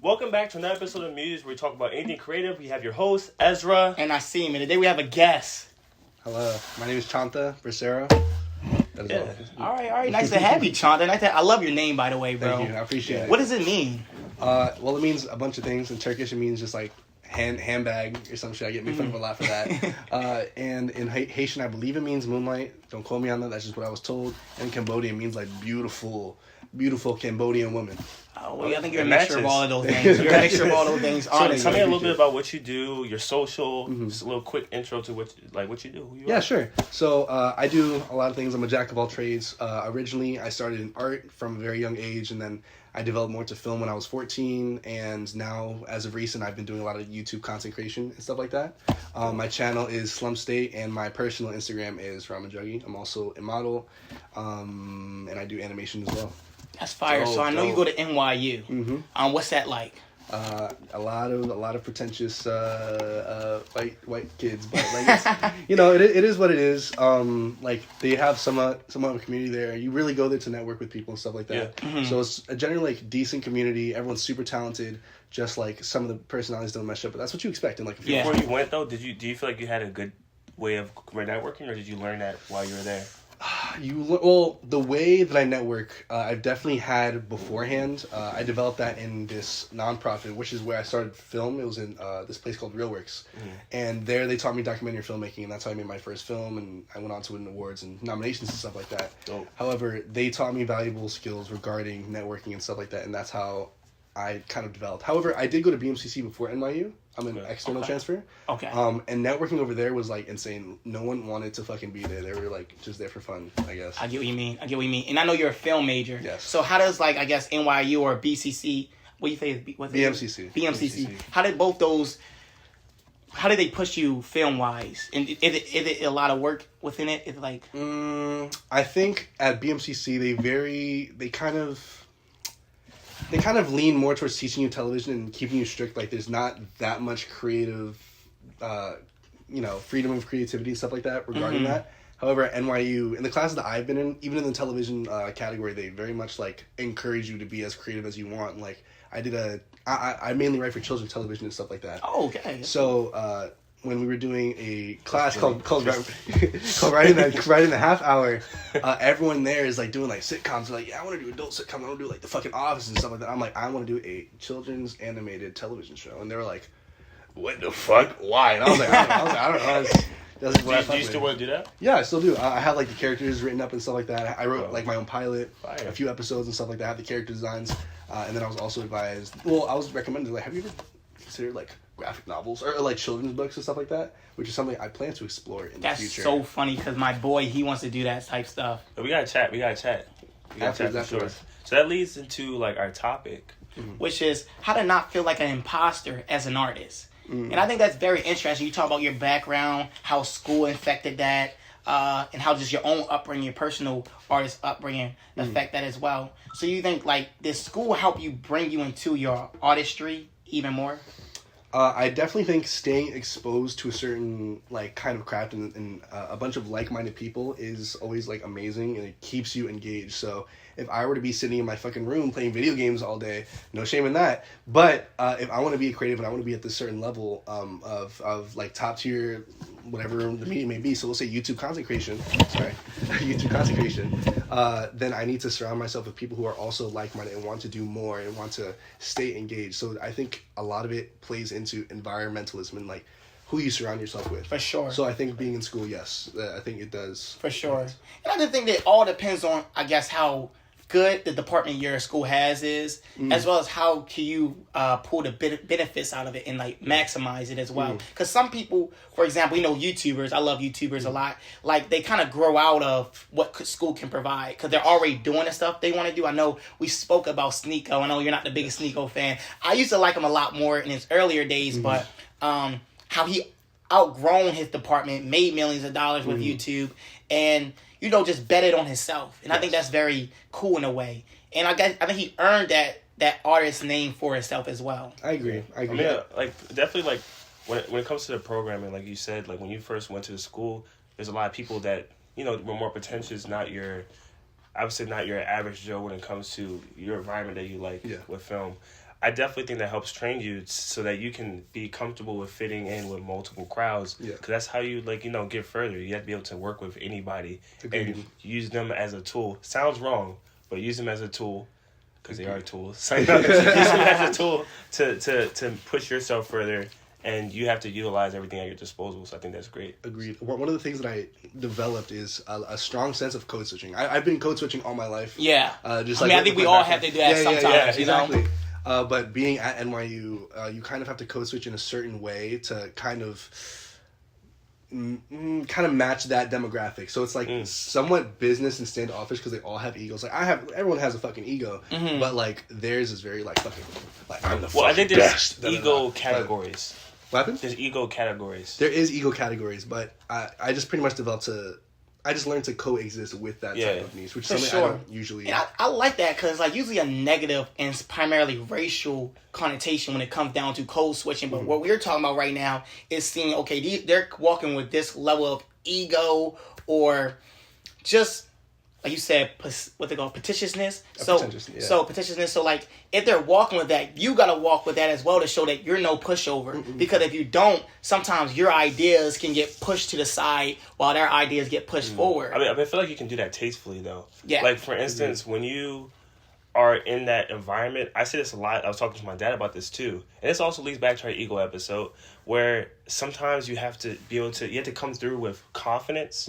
Welcome back to another episode of Muse, where we talk about anything creative. We have your host, Ezra. And Nasim. And today we have a guest. Hello, my name is Chanta Bracero. That is all right. Nice to have you, Chanta. I love your name, by the way, bro. Thank you. I appreciate it. What does it mean? Well, it means a bunch of things. In Turkish, it means just like handbag or some shit. I get made fun of a lot for that. And in Haitian, I believe it means moonlight. Don't quote me on that. That's just what I was told. And in Cambodian, it means like beautiful Cambodian woman. Oh, well, I think you're a mixture of all of those things. You're a mixture of all those things. So tell me a little bit about what you do, your social, just a little quick intro to what you do, who you are. Sure. So I do a lot of things. I'm a jack of all trades. Originally, I started in art from a very young age, and then I developed more to film when I was 14, and now, as of recent, I've been doing a lot of YouTube content creation and stuff like that. My channel is Slum State, and my personal Instagram is Ramen Juggy. I'm also a model, and I do animation as well. That's fire. So I know you go to NYU. Mm-hmm. What's that like? A lot of pretentious white kids, but like it's, it is what it is. Like they have somewhat of a community there. You really go there to network with people and stuff like that. Yeah. Mm-hmm. So it's a generally like decent community. Everyone's super talented. Just like some of the personalities don't mesh up, but that's what you expect in like a Before you went though, do you feel like you had a good way of networking, or did you learn that while you were there? The way that I network, I've definitely had beforehand. I developed that in this nonprofit, which is where I started film. It was in this place called RealWorks, and there they taught me documentary filmmaking, and that's how I made my first film. And I went on to win awards and nominations and stuff like that. Oh. However, they taught me valuable skills regarding networking and stuff like that, and that's how I kind of developed. However, I did go to BMCC before NYU. I'm an external transfer. Okay. And networking over there was like insane. No one wanted to fucking be there. They were like just there for fun, I guess. I get what you mean. And I know you're a film major. Yes. So how does NYU or BCC? What do you say? What's BMCC. BMCC. How did both those? How did they push you film wise? And is it a lot of work within it? Is it like? I think at BMCC they kind of lean more towards teaching you television and keeping you strict. Like there's not that much creative, freedom of creativity and stuff like that regarding that. However, at NYU, in the classes that I've been in, even in the television category, they very much like encourage you to be as creative as you want. And, like I mainly write for children's television and stuff like that. Oh, okay. So when we were doing a class called writing the half hour, everyone there is like doing like sitcoms. They're like, yeah, I want to do adult sitcoms. I want to do like the fucking Office and stuff like that. I'm like, I want to do a children's animated television show, and they were like, what the fuck? Why? And I was like, I don't know. That's what Do you still want to do that? Yeah, I still do. I have like the characters written up and stuff like that. I wrote like my own pilot, a few episodes and stuff like that. I have the character designs, and then I was also advised. Well, I was recommended like, have you ever considered like graphic novels or like children's books and stuff like that, which is something I plan to explore in the future. That's so funny because my boy, he wants to do that type stuff. We gotta chat. We gotta chat for sure. So that leads into like our topic, which is how to not feel like an imposter as an artist. And I think that's very interesting. You talk about your background, how school affected that, and how just your own upbringing, your personal artist upbringing affect that as well. So you think like did school help you bring you into your artistry even more? I definitely think staying exposed to a certain like kind of craft and a bunch of like-minded people is always like amazing, and it keeps you engaged. So if I were to be sitting in my fucking room playing video games all day, no shame in that. But if I want to be creative and I want to be at this certain level of like top tier, whatever the medium may be, so we'll say YouTube content creation, then I need to surround myself with people who are also like-minded and want to do more and want to stay engaged. So I think a lot of it plays into environmentalism and like who you surround yourself with. For sure. So I think being in school, yes, I think it does. For sure. And I just think that all depends on, I guess, how good the department your school has is, as well as how can you pull the benefits out of it and like maximize it as well. Because some people, for example, YouTubers, I love YouTubers a lot, like they kind of grow out of what school can provide because they're already doing the stuff they want to do. I know we spoke about Sneeko. I know you're not the biggest Sneeko fan. I used to like him a lot more in his earlier days, but how he outgrown his department, made millions of dollars with YouTube, and just betted on himself. And I think that's very cool in a way. And I think he earned that artist name for himself as well. I agree. I mean, definitely, like, when it comes to the programming, like you said, like, when you first went to the school, there's a lot of people that, were more pretentious, I would say not your average Joe when it comes to your environment that you like with film. I definitely think that helps train you so that you can be comfortable with fitting in with multiple crowds. Yeah. Because that's how you, like, get further. You have to be able to work with anybody. Agreed. And use them as a tool. Sounds wrong, but use them as a tool. Because they are tools. So, use them as a tool to push yourself further. And you have to utilize everything at your disposal. So I think that's great. Agreed. One of the things that I developed is a strong sense of code switching. I've been code switching all my life. Yeah. Just I think we all have to do that sometimes. Exactly. But being at NYU, you kind of have to code switch in a certain way to kind of match that demographic. So it's like somewhat business and standoffish because they all have egos. Like everyone has a fucking ego, but like theirs is very like fucking like I'm the fucking I think there's best. ego categories. What happened? There's ego categories. There is ego categories, but I just pretty much I just learned to coexist with that type of niche, which is something I don't usually... And I like that because like usually a negative and it's primarily racial connotation when it comes down to code switching. But what we're talking about right now is seeing, okay, they're walking with this level of ego or just... Like you said, what they call petitiousness. So petitiousness. So like, if they're walking with that, you gotta walk with that as well to show that you're no pushover. Because if you don't, sometimes your ideas can get pushed to the side while their ideas get pushed forward. I feel like you can do that tastefully though. Yeah. Like for instance, when you are in that environment, I say this a lot. I was talking to my dad about this too, and this also leads back to our ego episode, where sometimes you have to be able to. You have to come through with confidence.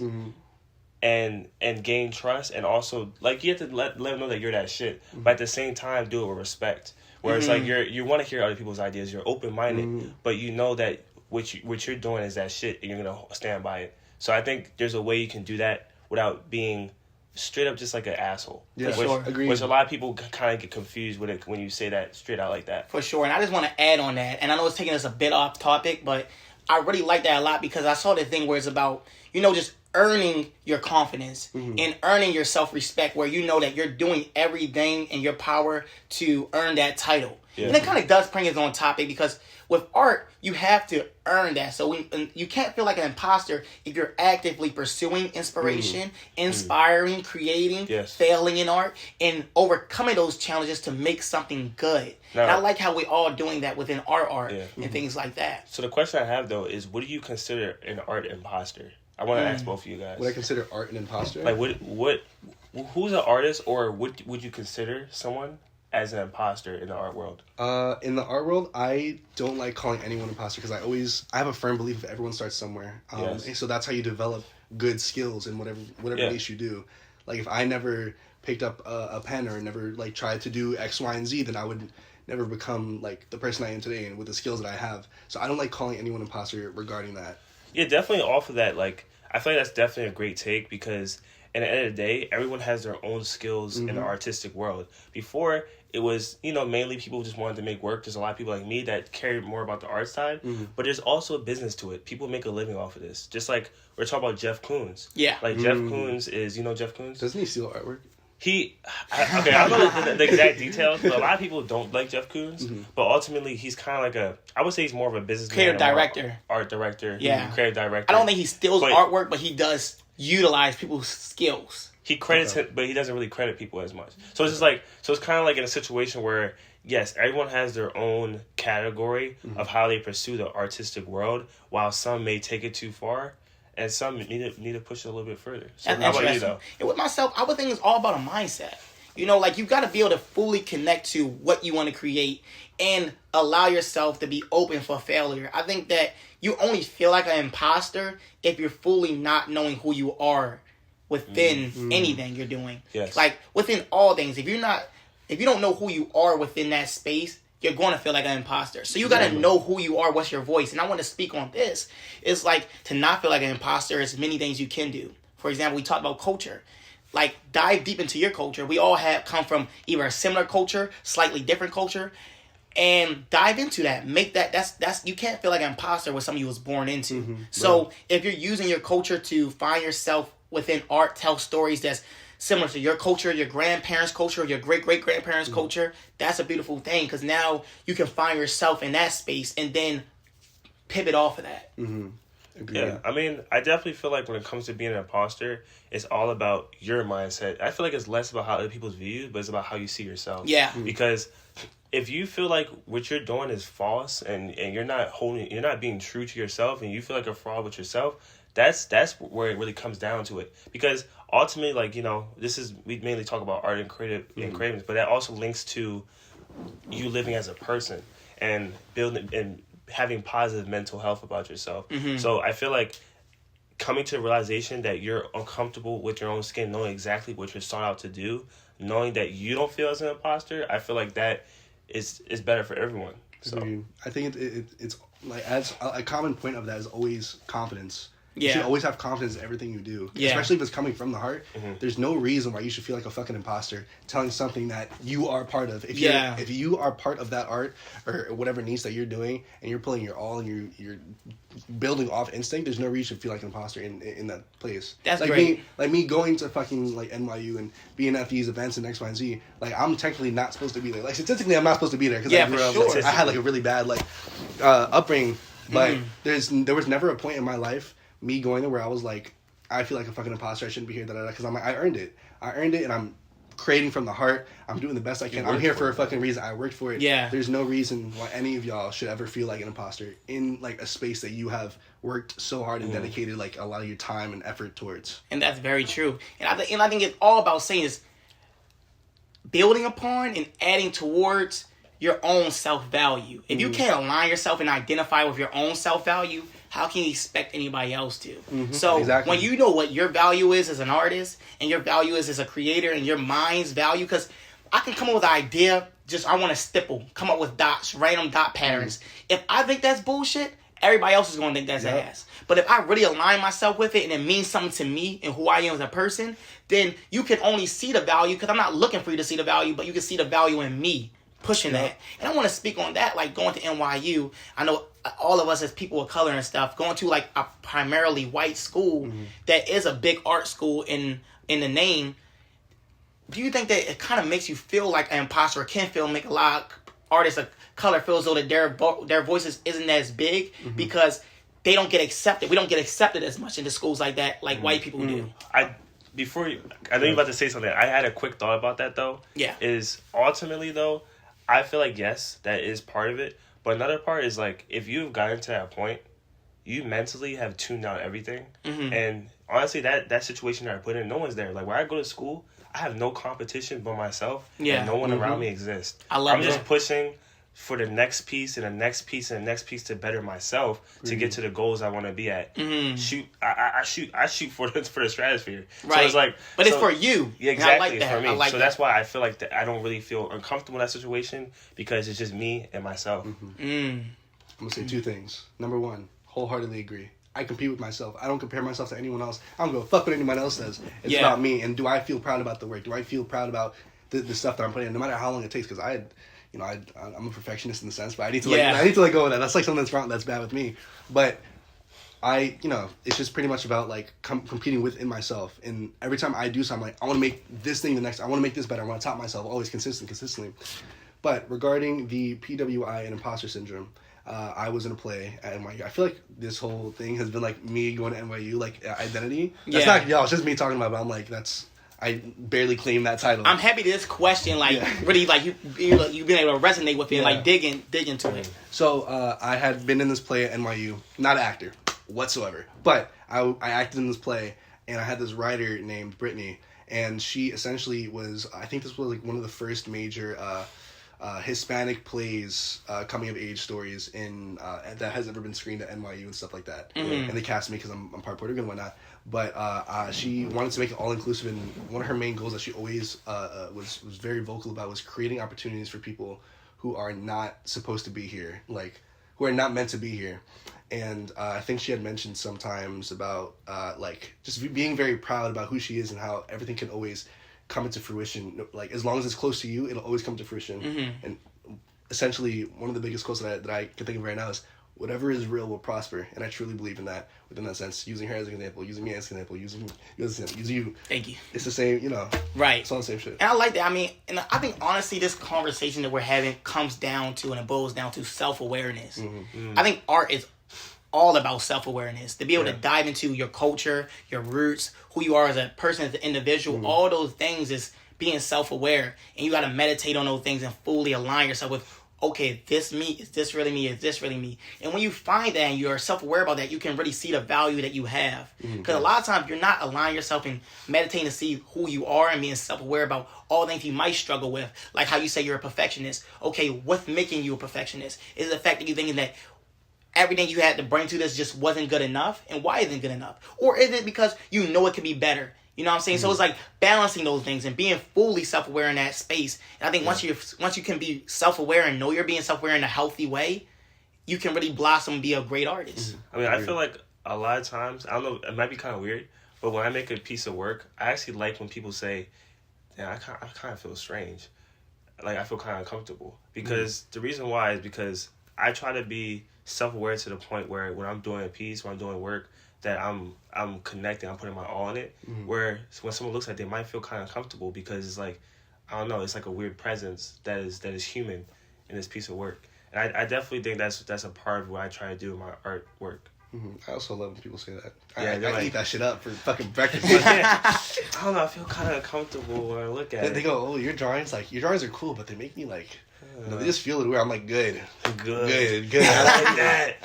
And gain trust, and also like you have to let them know that you're that shit, but at the same time do it with respect. Where it's like you want to hear other people's ideas, you're open minded, but you know that what you're doing is that shit, and you're gonna stand by it. So I think there's a way you can do that without being straight up just like an asshole. Yeah, Agreed. Which a lot of people kind of get confused with it when you say that straight out like that. For sure, and I just want to add on that, and I know it's taking us a bit off topic, but I really like that a lot because I saw the thing where it's about just earning your confidence and earning your self-respect where you know that you're doing everything in your power to earn that title. Yeah. And it kind of does bring us on topic because with art, you have to earn that. So you can't feel like an imposter if you're actively pursuing inspiration, inspiring, creating, failing in art, and overcoming those challenges to make something good. And I like how we all doing that within our art and things like that. So the question I have though is, what do you consider an art imposter? I want to ask both of you guys. Would I consider art an imposter? Like, who's an artist, or would you consider someone as an imposter in the art world? In the art world, I don't like calling anyone imposter because I have a firm belief that everyone starts somewhere. And so that's how you develop good skills in whatever niche you do. Like, if I never picked up a pen or never, like, tried to do X, Y, and Z, then I would never become, like, the person I am today and with the skills that I have. So I don't like calling anyone imposter regarding that. Yeah, definitely off of that, like, I feel like that's definitely a great take because at the end of the day, everyone has their own skills in the artistic world. Before, it was, mainly people just wanted to make work. There's a lot of people like me that care more about the art side, but there's also a business to it. People make a living off of this. Just like we're talking about Jeff Koons. Yeah. Like, Jeff Koons is, Jeff Koons? Doesn't he steal artwork? I don't know the exact details, but a lot of people don't like Jeff Koons. But ultimately, he's kind of like I would say he's more of a businessman. Creative director. Art director. Yeah. Creative director. I don't think he steals artwork, but he does utilize people's skills. He credits it, but he doesn't really credit people as much. So it's just like, it's kind of like in a situation where, yes, everyone has their own category of how they pursue the artistic world, while some may take it too far. And some need to push it a little bit further. So how about you, though? And with myself, I would think it's all about a mindset. Like, you got to be able to fully connect to what you want to create and allow yourself to be open for failure. I think that you only feel like an imposter if you're fully not knowing who you are within anything you're doing. Yes. Like, within all things. If you don't know who you are within that space, you're going to feel like an imposter. So you got to know who you are, what's your voice. And I want to speak on this. It's like, to not feel like an imposter is many things you can do. For example, we talked about culture. Like, dive deep into your culture. We all come from either a similar culture, slightly different culture, and dive into that. Make that's you can't feel like an imposter with something you was born into. So if you're using your culture to find yourself within art, tell stories that's similar to your culture, your grandparents' culture, your great-great-grandparents' culture, that's a beautiful thing because now you can find yourself in that space and then pivot off of that. Agreed. Yeah, I mean, I definitely feel like when it comes to being an imposter, it's all about your mindset. I feel like it's less about how other people view you, but it's about how you see yourself. Yeah. Because if you feel like what you're doing is false and you're not being true to yourself and you feel like a fraud with yourself, that's where it really comes down to it. Because ultimately, like, we mainly talk about art and creativeness, but that also links to you living as a person and building and having positive mental health about yourself. So I feel like coming to the realization that you're uncomfortable with your own skin, knowing exactly what you're sought out to do, knowing that you don't feel as an imposter, I feel like that is better for everyone. So I think it's like, as a common point of that is always confidence. Yeah. You should always have confidence in everything you do. Yeah. Especially if it's coming from the heart. There's no reason why you should feel like a fucking imposter telling something that you are part of. If you are part of that art or whatever niche that you're doing and you're pulling your all and you're building off instinct, there's no reason to feel like an imposter in that place. That's like great. Me going to fucking like NYU and being at these events and X, Y, and Z, like I'm technically not supposed to be there. Like statistically I'm not supposed to be there because I grew up, I had like a really bad like upbringing. But there was never a point in my life me going there where I was like, I feel like a fucking imposter, I shouldn't be here, because I'm like, I earned it, and I'm creating from the heart, I'm doing the best I can, I'm here for a fucking reason, I worked for it. There's no reason why any of y'all should ever feel like an imposter in like a space that you have worked so hard and dedicated like a lot of your time and effort towards. And that's very true. And I think it's all about saying is building upon and adding towards your own self-value. If you can't align yourself and identify with your own self-value, how can you expect anybody else to? So when you know what your value is as an artist and your value is as a creator and your mind's value, because I can come up with an idea, I want to stipple, come up with dots, random dot patterns. If I think that's bullshit, everybody else is going to think that's ass. But if I really align myself with it and it means something to me and who I am as a person, then you can only see the value, because I'm not looking for you to see the value, but you can see the value in me pushing that. And I want to speak on that, like going to NYU. I know all of us as people of color and stuff, going to like a primarily white school that is a big art school in the name. Do you think that it kind of makes you feel like an imposter, or can make a lot of artists of color feel as though that their voices isn't as big because they don't get accepted? We don't get accepted as much into schools like that, like white people do. I know you're about to say something. I had a quick thought about that though. Yeah. Is ultimately though, I feel like, yes, that is part of it. But another part is, like, if you've gotten to that point, you mentally have tuned out everything. And honestly, that situation that I put in, no one's there. Like, where I go to school, I have no competition but myself. Yeah. And no one around me exists. I'm just pushing for the next piece and the next piece and the next piece to better myself to get to the goals I want to be at. I shoot for the stratosphere. Right. So it's like, but it's for you. Yeah, exactly. I like that. For me. I like so that's why I feel like that I don't really feel uncomfortable in that situation, because it's just me and myself. I'm gonna say two things. Number one, wholeheartedly agree. I compete with myself. I don't compare myself to anyone else. I don't give a fuck what anyone else says. It's about me. And do I feel proud about the work? Do I feel proud about the stuff that I'm putting in, no matter how long it takes? Because I'm a perfectionist in the sense, but I need to let go of that. That's like something that's wrong, that's bad with me. But it's just pretty much about like competing within myself. And every time I do something, like, I want to make this thing I want to make this better. I want to top myself, always consistently. But regarding the PWI and imposter syndrome, I was in a play at NYU. I feel like this whole thing has been like me going to NYU, like identity. That's not y'all. It's just me talking about it. But I'm like, I barely claim that title. I'm happy this question, really, like you've been able to resonate with it, and like dig into it. So I had been in this play at NYU, not an actor whatsoever, but I acted in this play, and I had this writer named Brittany, and she essentially was, I think this was like one of the first major Hispanic plays, coming of age stories that has ever been screened at NYU and stuff like that. And they cast me because I'm part Puerto Rican and whatnot. But she wanted to make it all inclusive, and one of her main goals that she always was very vocal about was creating opportunities for people who are not supposed to be here, like who are not meant to be here. And I think she had mentioned sometimes about like just being very proud about who she is and how everything can always come into fruition. Like as long as it's close to you, it'll always come to fruition. And essentially, one of the biggest quotes that I can think of right now is, "Whatever is real will prosper," and I truly believe in that. Within that sense, using her as an example, using me as an example, using you. Thank you. It's the same, Right. It's all the same shit. And I like that. I mean, and I think honestly, this conversation that we're having comes down to, and it boils down to, self-awareness. I think art is all about self-awareness. To be able to dive into your culture, your roots, who you are as a person, as an individual, all those things is being self-aware, and you got to meditate on those things and fully align yourself with, okay, this me, is this really me, is this really me? And when you find that and you're self-aware about that, you can really see the value that you have. Because a lot of times you're not aligning yourself and meditating to see who you are and being self-aware about all the things you might struggle with. Like how you say you're a perfectionist. Okay, what's making you a perfectionist? Is it the fact that you're thinking that everything you had to bring to this just wasn't good enough? And why isn't it good enough? Or is it because you know it could be better? You know what I'm saying? So it's like balancing those things and being fully self-aware in that space. And I think once you can be self-aware and know you're being self-aware in a healthy way, you can really blossom and be a great artist. I mean, I feel like a lot of times, I don't know, it might be kind of weird, but when I make a piece of work, I actually like when people say, "Yeah, I kind of feel strange." Like, I feel kind of uncomfortable. Because the reason why is because I try to be self-aware to the point where when I'm doing a piece, when I'm doing work, that I'm connecting, I'm putting my all in it. Where when someone looks at it, they might feel kind of uncomfortable because it's like, I don't know, it's like a weird presence that is human in this piece of work. And I definitely think that's a part of what I try to do in my artwork. I also love when people say that. Yeah, I eat that shit up for fucking breakfast. I don't know, I feel kind of uncomfortable when I look at it. They go, "Oh, your drawings are cool, but they make me like." No, they just feel it weird. I'm like, good. Good. I like that.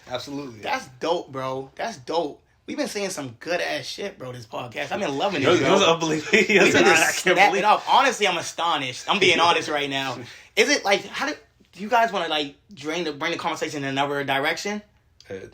Absolutely. That's dope, bro. That's dope. We've been saying some good ass shit, bro, this podcast. I've been loving it, It was bro. unbelievable. We've been just snapping up. Honestly, I'm astonished. I'm being honest right now. Is it like, do you guys want to like bring the conversation in another direction? The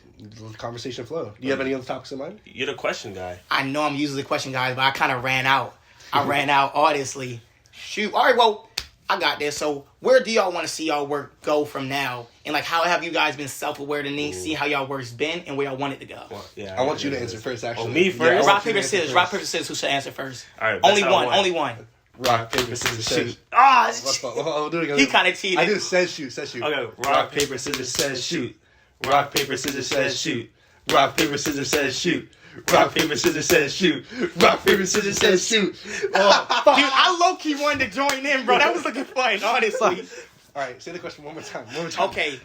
conversation flow. Do you have any other topics in mind? You're the question guy. I know I'm usually the question guys, but I kind of ran out. Honestly. Shoot. All right, well, I got this. So where do y'all want to see y'all work go from now? And like, how have you guys been self-aware to see how y'all work's been and where y'all want it to go? Well, yeah, I want you to answer first, actually. Oh, me first? Rock, paper, scissors. Rock, paper, scissors. Who should answer first? All right, Only one. Rock, paper, scissors, shoot. Ah, I'll do it again. he kind of cheated. I do says shoot. Okay, rock, paper, scissors, says shoot. Rock, paper, scissors, says shoot. Rock, paper, scissors, says shoot. Rock, paper, scissors, says shoot. Rock, paper, scissors, says shoot. Oh, dude, I low-key wanted to join in, bro. That was looking fun, honestly. All right, say the question one more time. Okay.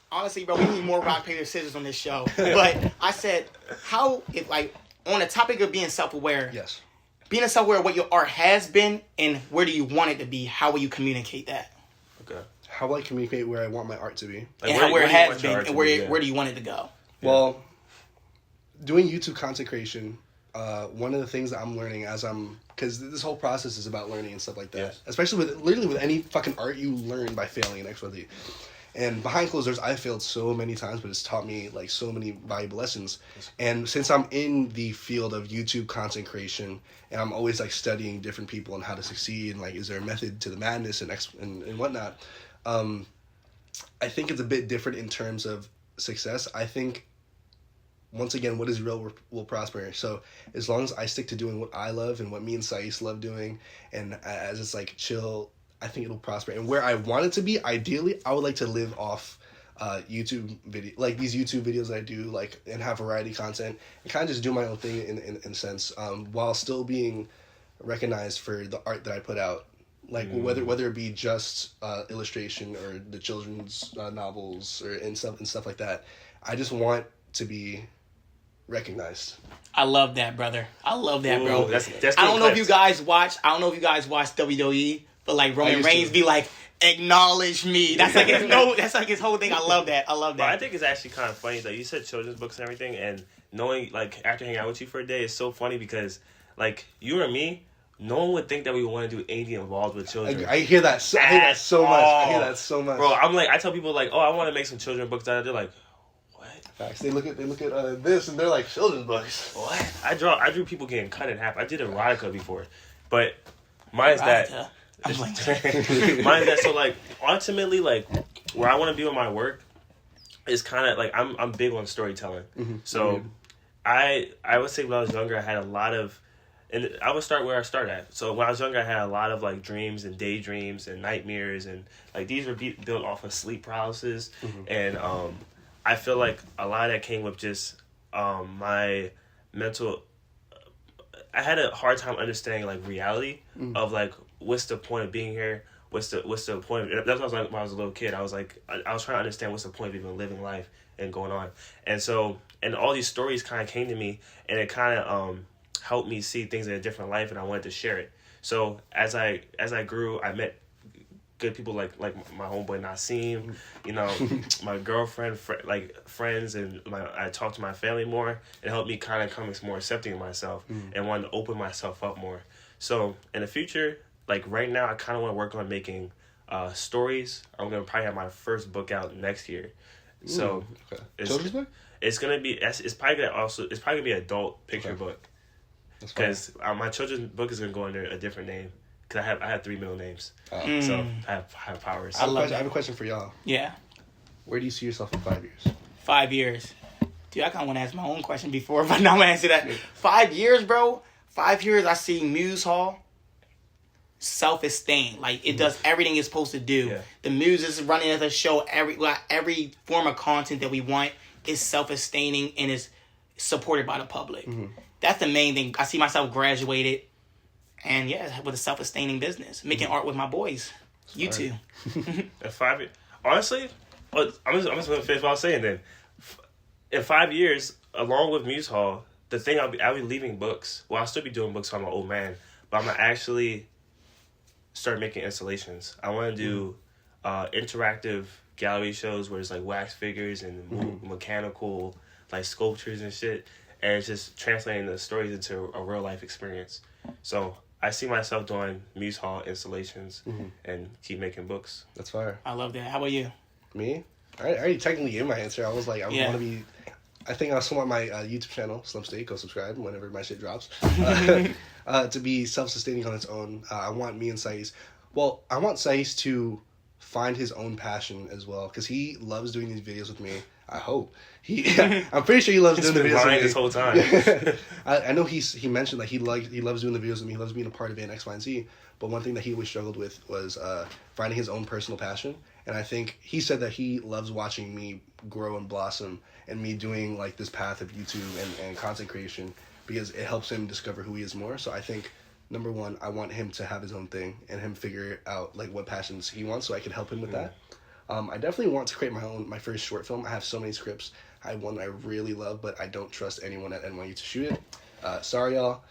Honestly, bro, we need more rock, paper, scissors on this show. But I said, if like, on the topic of being self-aware, Yes. being self-aware of what your art has been and where do you want it to be, how will you communicate that? Okay. How will I communicate where I want my art to be? Like, And where it do you has want your been art and to where be? where do you want it to go? Well, doing YouTube content creation, one of the things that I'm learning because this whole process is about learning and stuff like that. Yes. Especially with any fucking art, you learn by failing and XYZ. And behind closed doors, I've failed so many times, but it's taught me like so many valuable lessons. And since I'm in the field of YouTube content creation, and I'm always like studying different people and how to succeed, and like is there a method to the madness and whatnot, I think it's a bit different in terms of success. I think once again, what is real will prosper. So as long as I stick to doing what I love and what me and Sais love doing, and as it's like chill, I think it'll prosper. And where I want it to be, ideally, I would like to live off YouTube video, like these YouTube videos that I do, like, and have variety content and kind of just do my own thing in a sense, while still being recognized for the art that I put out. Like whether it be just illustration or the children's novels and stuff like that. I just want to be recognized. I love that, brother. I love that, bro. Ooh, that's I don't know if you guys watch WWE, but like Roman Reigns be like, acknowledge me. That's like his whole thing. I love that. But I think it's actually kind of funny that you said children's books and everything, and knowing, like, after hanging out with you for a day is so funny because, like, you and me, no one would think that we would want to do anything involved with children. I hear that so much. Bro, I'm like, I tell people, like, oh, I want to make some children's books. They're like, what? Facts. They look at this and they're like, children's books. What? I drew people getting cut in half. I did erotica before, but mine's that. I'm like, Mine's that. So, like, ultimately, like, where I want to be with my work is kind of like I'm big on storytelling. So I would say when I was younger, I had a lot of. And I would start where I start at. So when I was younger, I had a lot of like dreams and daydreams and nightmares, and like these were built off of sleep paralysis. And I feel like a lot of that came with just my mental. I had a hard time understanding like reality of like what's the point of being here. What's the point? That's what I was like when I was a little kid. I was like I was trying to understand what's the point of even living life and going on. And so all these stories kind of came to me, and it kind of helped me see things in a different life, and I wanted to share it. So as I grew, I met good people like my homeboy Nasim, you know, my girlfriend, friends, and I talked to my family more. It helped me kind of come more accepting of myself and wanted to open myself up more. So in the future, like right now, I kind of want to work on making stories. I'm gonna probably have my first book out next year. So okay. Children's book? It's gonna be. It's probably gonna be an adult picture book. Because my children's book is gonna go under a different name. Because I have 3 middle names. So I have powers. I have a question for y'all. Yeah. Where do you see yourself in 5 years? 5 years. Dude, I kind of want to ask my own question before, but now I'm going to answer that. 5 years, bro. 5 years, I see Muse Hall. Self-esteem. Like, it does everything it's supposed to do. Yeah. The Muse is running as a show. Every form of content that we want is self-sustaining and is supported by the public. That's the main thing. I see myself graduated. And yeah, with a self-sustaining business, making art with my boys, you two. In 5 years, honestly, I'm just gonna finish what I was saying. Then, in 5 years, along with Muse Hall, the thing I'll be leaving books. Well, I'll still be doing books for my old man, but I'm gonna actually start making installations. I want to do interactive gallery shows where it's like wax figures and mechanical like sculptures and shit, and it's just translating the stories into a real life experience. So I see myself doing Muse Hall installations and keep making books. That's fire. I love that. How about you? Me? I already technically gave my answer. I was like, I want to be... I think I still want my YouTube channel, Slim State, go subscribe whenever my shit drops, to be self-sustaining on its own. I want me and Saiz... Well, I want Saiz to find his own passion as well, because he loves doing these videos with me. I hope. I'm pretty sure he loves doing the videos with me. This whole time. I know he mentioned that he loves doing the videos with me. He loves being a part of it in X, Y, and Z. But one thing that he always struggled with was finding his own personal passion. And I think he said that he loves watching me grow and blossom and me doing like this path of YouTube and content creation because it helps him discover who he is more. So I think, number one, I want him to have his own thing and him figure out like what passions he wants so I can help him with that. I definitely want to create my first short film. I have so many scripts. I have one that I really love, but I don't trust anyone at NYU to shoot it. Sorry, y'all.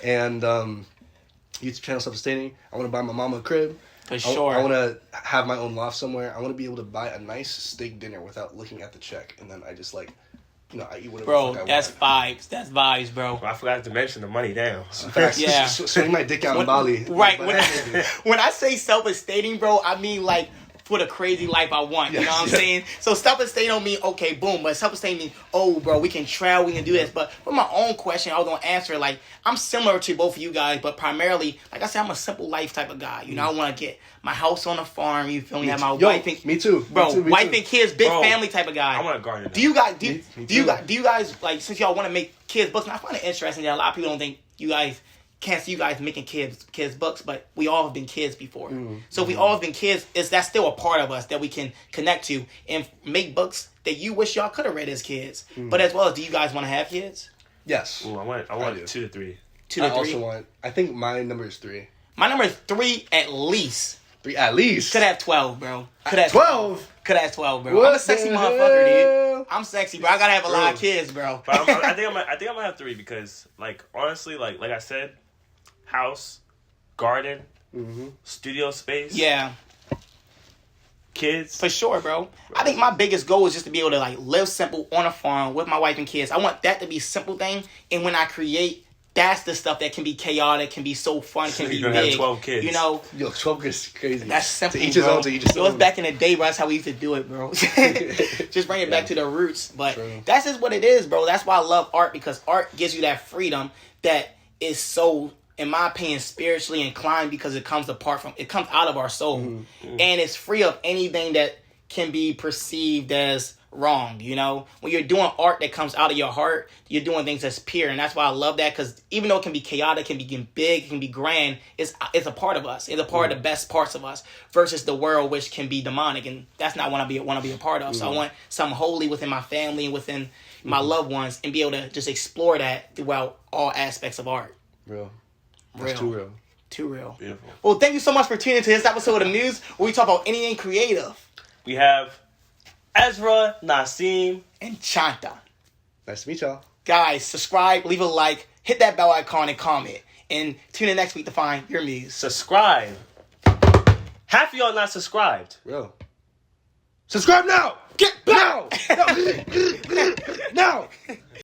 And YouTube channel self-sustaining. I want to buy my mama a crib. For sure. I want to have my own loft somewhere. I want to be able to buy a nice steak dinner without looking at the check. And then I just like, I eat whatever bro, the fuck I that's want. vibes. That's vibes, bro. I forgot to mention the money down. Facts. Yeah. Swing my dick out in Bali. Right. When I say self-estating, bro, I mean like for the crazy life I want. You know what I'm saying? So self-esteem don't mean, okay, boom. But self-esteem means, oh, bro, we can travel, we can do this. But for my own question, I was going to answer, like, I'm similar to both of you guys, but primarily, like I said, I'm a simple life type of guy. You know, I want to get my house on a farm, you feel me? Have my wife and... Me too. Bro, me wife too. and kids, big family type of guy. I want a garden. Do you guys, like, since y'all want to make kids books, and I find it interesting that a lot of people don't think you guys... Can't see you guys making kids books, but we all have been kids before. So if we all have been kids, that's still a part of us that we can connect to and make books that you wish y'all could have read as kids. But as well as, do you guys want to have kids? Yes. Ooh, I want 2 to 3. 2 to 3. I also want. I think my number is 3. My number is 3 at least. 3 at least. Could have 12, bro. Could have 12. Could have 12, bro. What I'm a sexy motherfucker, dude. I'm sexy, bro. I gotta have a lot of True. kids, bro. But I think I'm gonna have 3 because, like, honestly, like I said, house, garden, studio space, kids. For sure, bro. I think my biggest goal is just to be able to like live simple on a farm with my wife and kids. I want that to be a simple thing, and when I create, that's the stuff that can be chaotic, can be so fun, can be You're gonna big. have 12 kids. You know, 12 is crazy. that's simple. To each his bro. own. To each his It was own. back in the day, bro. That's how we used to do it, bro. Just bring it back to the roots. But True. that's just what it is, bro. That's why I love art, because art gives you that freedom that is so, in my opinion, spiritually inclined, because it comes out of our soul, and it's free of anything that can be perceived as wrong. You know, when you're doing art that comes out of your heart, you're doing things that's pure, and that's why I love that, because even though it can be chaotic, can be big, it can be grand, it's a part of us. It's a part of the best parts of us, versus the world, which can be demonic, and that's not what I want to be a part of. So I want something holy within my family and within my loved ones, and be able to just explore that throughout all aspects of art. Real. That's too real. Too real. Beautiful. Well, thank you so much for tuning into this episode of Muse, where we talk about anything creative. We have Ezra, Nasim, And Chanta. Nice to meet y'all. Guys, subscribe, leave a like, hit that bell icon, and comment. And tune in next week to find your Muse. Subscribe. Half of y'all not subscribed. Bro. Subscribe now! Get now!